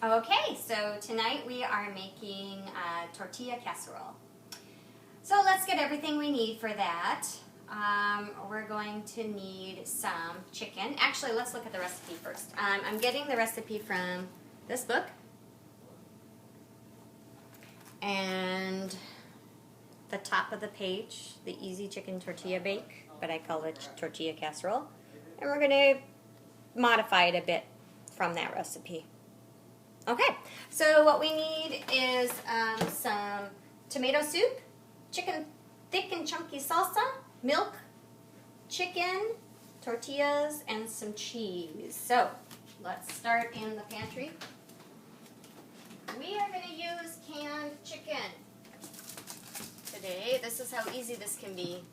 Okay, so tonight we are making tortilla casserole. So let's get everything we need for that. We're going to need some chicken. Actually, let's look at the recipe first. I'm getting the recipe from this book. And the top of the page, the easy chicken tortilla bake, but I call it tortilla casserole. And we're going to modify it a bit from that recipe. Okay, so what we need is some tomato soup, chicken thick and chunky salsa, milk, chicken, tortillas, and some cheese. So let's start in the pantry. We are going to use canned chicken today. This is how easy this can be.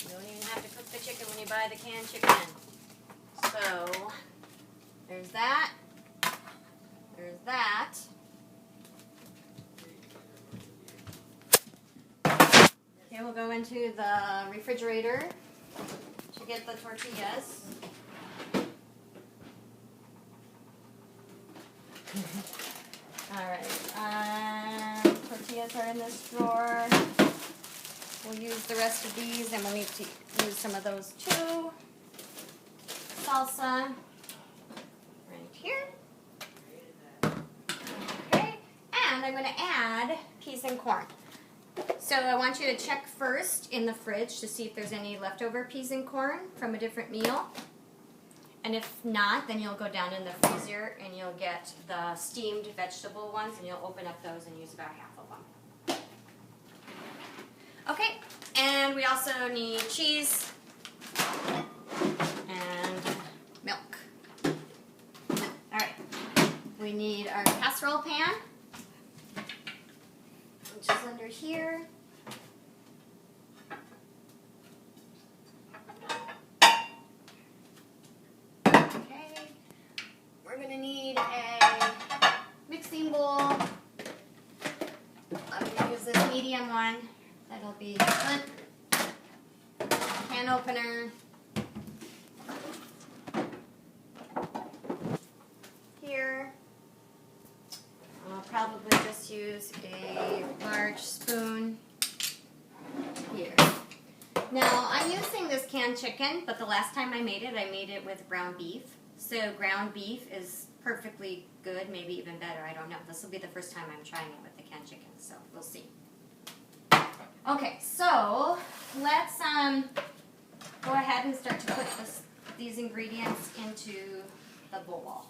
You don't even have to cook the chicken when you buy the canned chicken. So there's that. There's that. Okay, we'll go into the refrigerator to get the tortillas. Alright, tortillas are in this drawer. We'll use the rest of these, and we'll need to use some of those too. Salsa. Here. Okay, and I'm going to add peas and corn. So I want you to check first in the fridge to see if there's any leftover peas and corn from a different meal. And if not, then you'll go down in the freezer and you'll get the steamed vegetable ones, and you'll open up those and use about half of them. Okay, and we also need cheese and milk. We need our casserole pan, which is under here. Okay, we're going to need a mixing bowl. I'm going to use this medium one. That'll be good. Can opener. Here. I'll probably just use a large spoon here. Now, I'm using this canned chicken, but the last time I made it with ground beef. So ground beef is perfectly good, maybe even better, I don't know. This will be the first time I'm trying it with the canned chicken, so we'll see. Okay, so let's go ahead and start to put these ingredients into the bowl.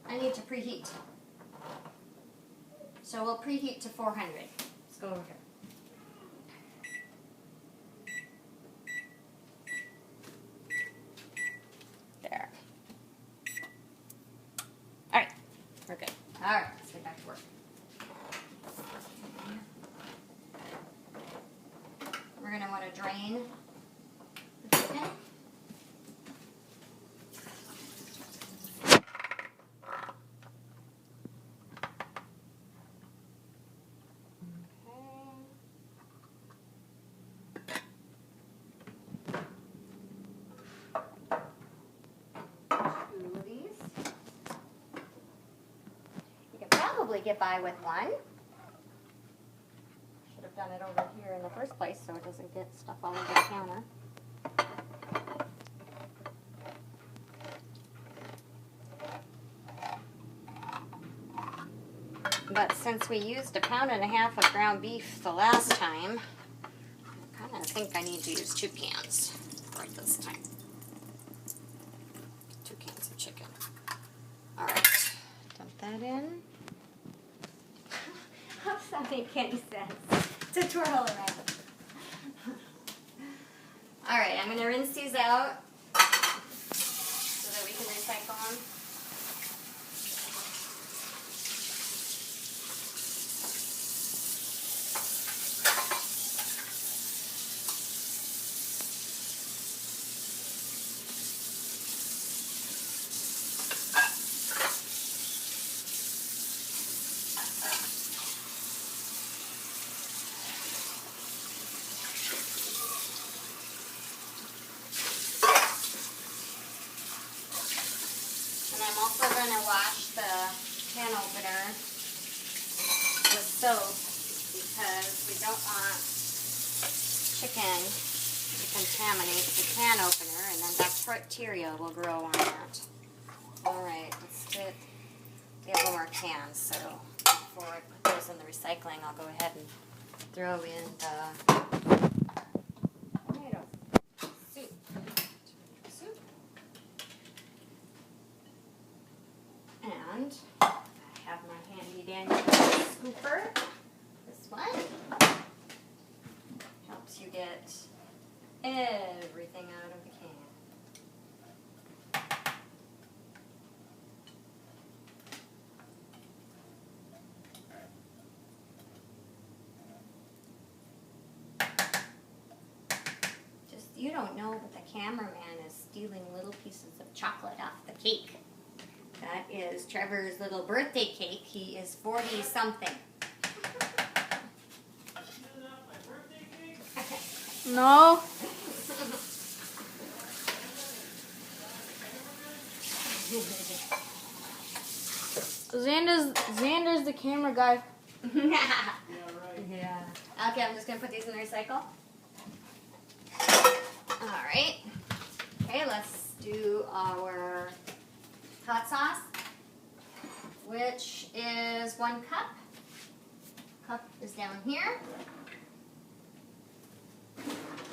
I need to preheat. So we'll preheat to 400. Let's go over here. There. Alright, we're good. Alright, let's get back to work. We're going to want to drain the chicken. Get by with one. Should have done it over here in the first place so it doesn't get stuff all over the counter. But since we used 1.5 pounds of ground beef the last time, I kind of think I need to use 2 cans right this time. 2 cans of chicken. Alright, dump that in. How does that make any sense? To twirl around. Alright, I'm going to rinse these out so that we can recycle them. stove because we don't want chicken to contaminate the can opener, and then that tortilla will grow on that. Alright, let's get a couple more cans, so before I put those in the recycling, I'll go ahead and throw in the tomato soup. And I have my handy dandy scooper. This one helps you get everything out of the can. You don't know, but the cameraman is stealing little pieces of chocolate off the cake. That is Trevor's little birthday cake. He is 40-something. No. Xander's the camera guy. Yeah, right. Yeah. Okay, I'm just going to put these in the recycle. Alright. Okay, let's do our hot sauce, which is 1 cup. Cup is down here.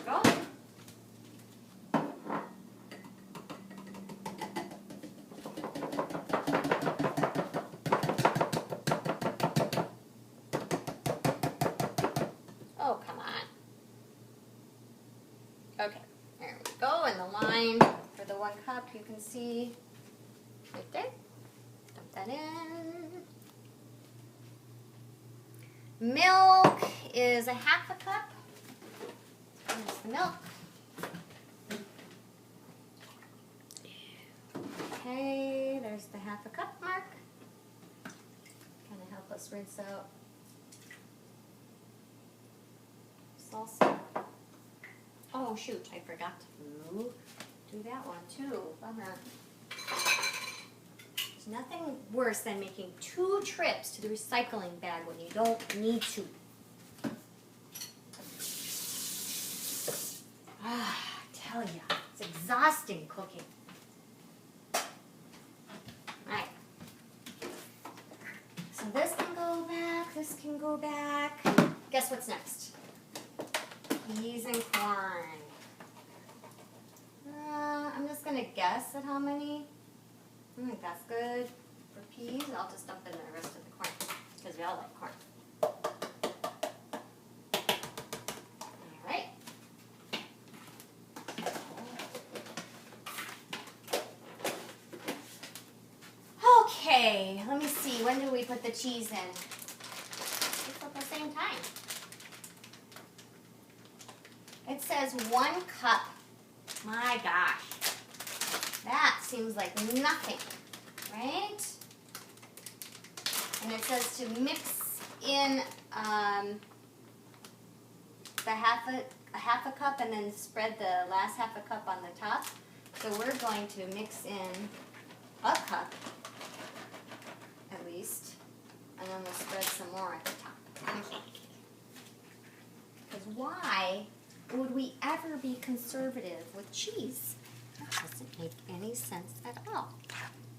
Go. Oh, come on. Okay. There we go, and the line for the 1 cup you can see right there. Dump that in. Milk is 1/2 cup. There's the milk. Okay, there's the 1/2 cup mark. Kind of help us rinse out salsa. Oh shoot, I forgot to do that one too. Bummer. There's nothing worse than making 2 trips to the recycling bag when you don't need to. I tell ya, it's exhausting cooking. Alright. So this can go back, this can go back. Guess what's next? Peas and corn. I'm just going to guess at how many. I think that's good for peas. I'll just dump in the rest of the corn because we all like corn. Alright. Okay, let me see. When do we put the cheese in? It's at the same time. It says 1 cup. My gosh. That seems like nothing, right? And it says to mix in the half a cup and then spread the last 1/2 cup on the top. So we're going to mix in 1 cup at least, and then we'll spread some more at the top. Because why would we ever be conservative with cheese? That doesn't make any sense at all.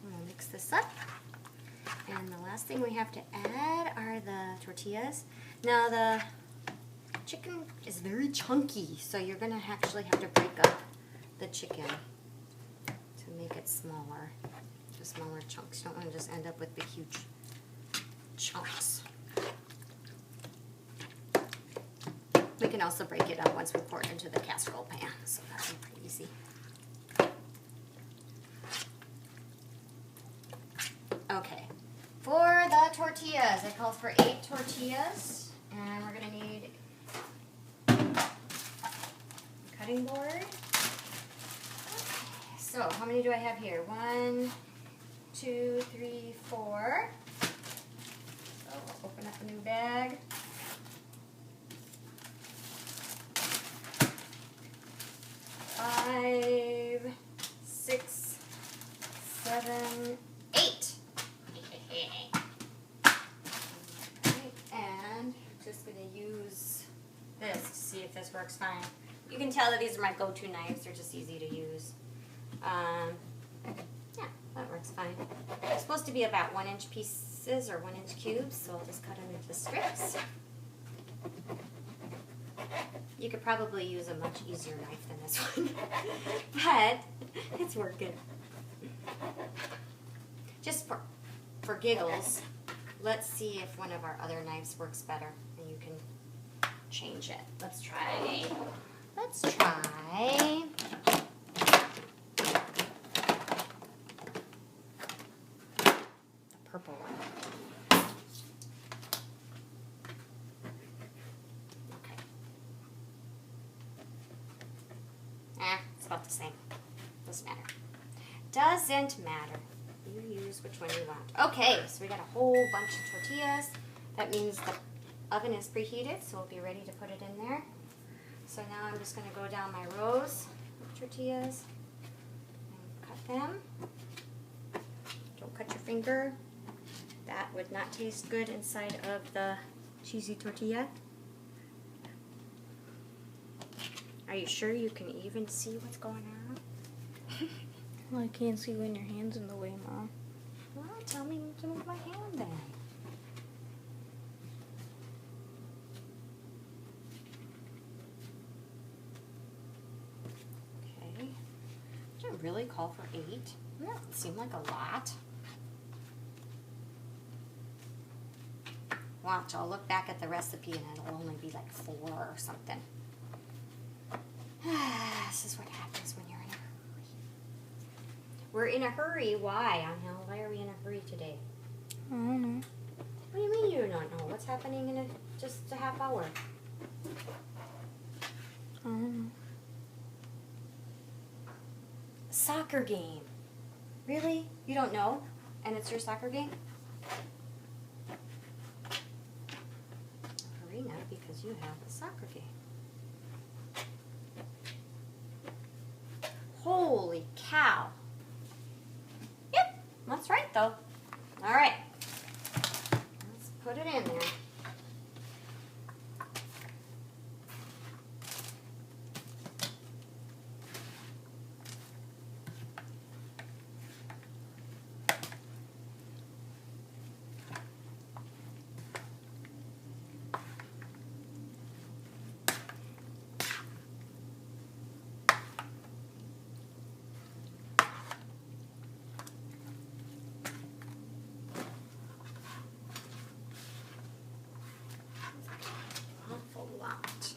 I'm going to mix this up. And the last thing we have to add are the tortillas. Now the chicken is very chunky, so you're going to actually have to break up the chicken to make it smaller. Just smaller chunks. You don't want to just end up with big huge chunks. We can also break it up once we pour it into the casserole pan, so that'll be pretty easy. Okay, for the tortillas, I called for 8 tortillas, and we're going to need a cutting board. Okay, so how many do I have here? 1, 2, 3, 4. So we'll open up a new bag. 5, 6, 7, 8. And this to see if this works fine. You can tell that these are my go-to knives. They're just easy to use. Yeah, that works fine. It's supposed to be about 1-inch pieces or 1-inch cubes, so I'll just cut them into strips. You could probably use a much easier knife than this one, but it's working. Just for giggles, let's see if one of our other knives works better, and you can change it. Let's try the purple one. Okay. It's about the same. Doesn't matter. Doesn't matter. You use which one you want. Okay, so we got a whole bunch of tortillas. That means the oven is preheated, so we'll be ready to put it in there. So now I'm just going to go down my rows of tortillas and cut them. Don't cut your finger. That would not taste good inside of the cheesy tortilla. Are you sure you can even see what's going on? Well, I can't see when your hand's in the way, Mom. Well, tell me to move my hand then. Okay. Did I really call for 8? That seemed like a lot. Watch, I'll look back at the recipe and it'll only be like 4 or something. This is what happens when you're in a hurry. We're in a hurry. Why, Angel? Why are we in a hurry today? I don't know. What do you mean you don't know? What's happening in just a half hour? I don't know. Soccer game. Really? You don't know? And it's your soccer game? Hurry now because you have a soccer game. Holy cow. Yep, that's right though. All right, let's put it in there. Awful lot.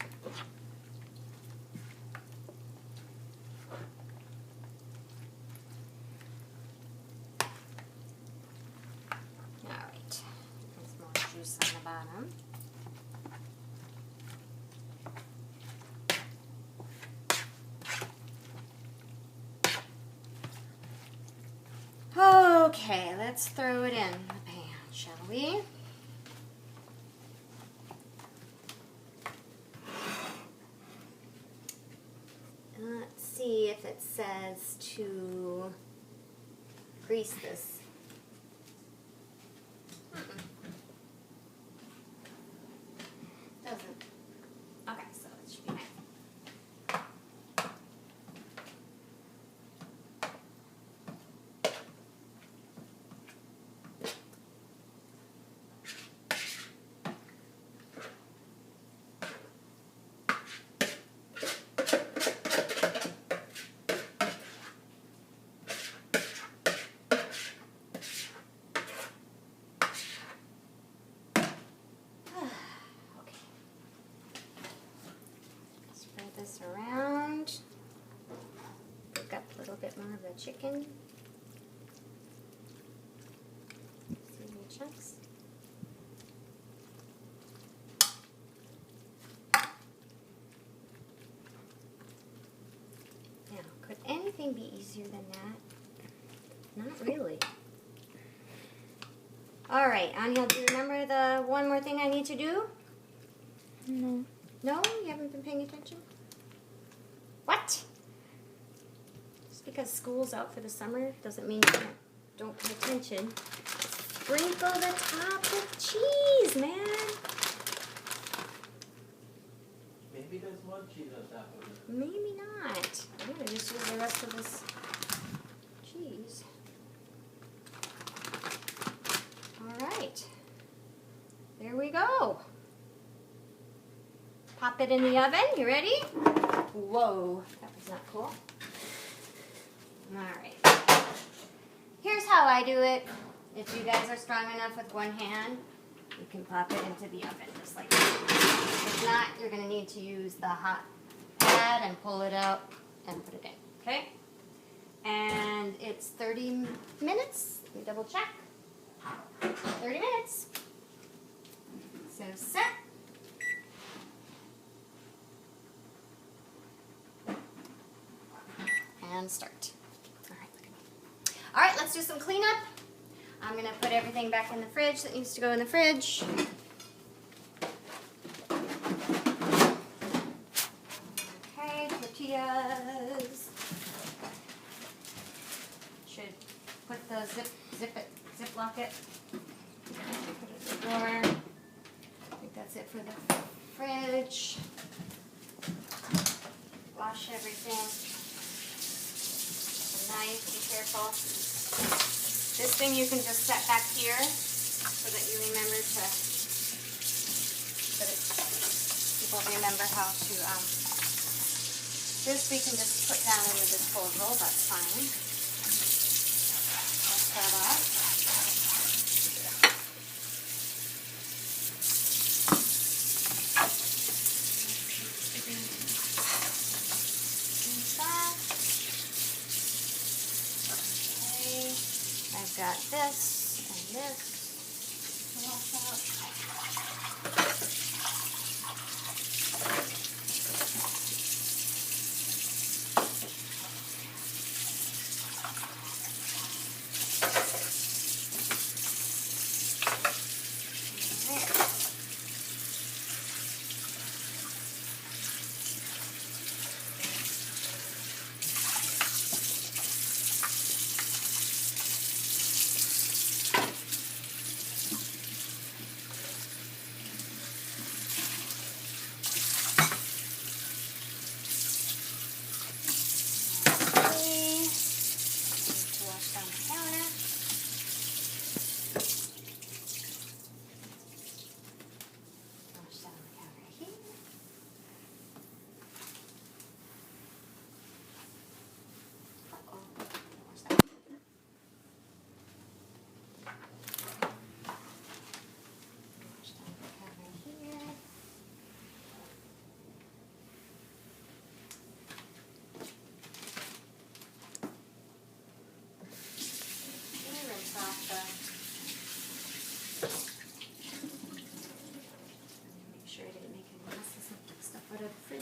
All right, there's more juice on the bottom. Okay, let's throw it in the pan, shall we? Let's see if it says to grease this. Doesn't. Okay, so it should be nice. Spread this around. Pick up a little bit more of the chicken. See any chunks? Now, could anything be easier than that? Not really. All right, Angel, do you remember the one more thing I need to do? No. No? You haven't been paying attention? What? Just because school's out for the summer doesn't mean you don't pay attention. Sprinkle the top with cheese, man. he doesn't want cheese on top of it. Maybe not. I'm gonna just use the rest of this cheese. All right. There we go. Pop it in the oven. You ready? Whoa, that was not cool. All right. Here's how I do it. If you guys are strong enough with one hand, you can pop it into the oven just like that. If not, you're going to need to use the hot pad and pull it out and put it in, okay? And it's 30 minutes. Let me double check. 30 minutes. So set. And start. All right, let's do some cleanup. I'm gonna put everything back in the fridge that needs to go in the fridge. Okay, tortillas. Should put the ziplock it. Put it in the drawer. I think that's it for the fridge. Wash everything. Knife, be careful. This thing you can just set back here so that you remember to, people remember how to, this we can just put down in the disposal, that's fine. Wash that off. I've got this and this to wash out.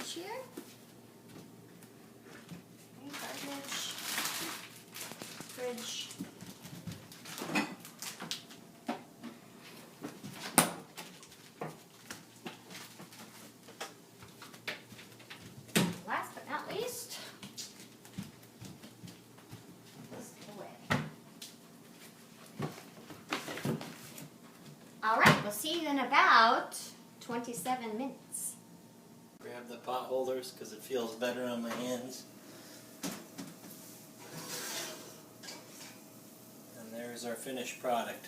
Here. Okay, garbage. Fridge. Last but not least, this away. All right, we'll see you in about 27 minutes. Grab the pot holders because it feels better on my hands. And there's our finished product.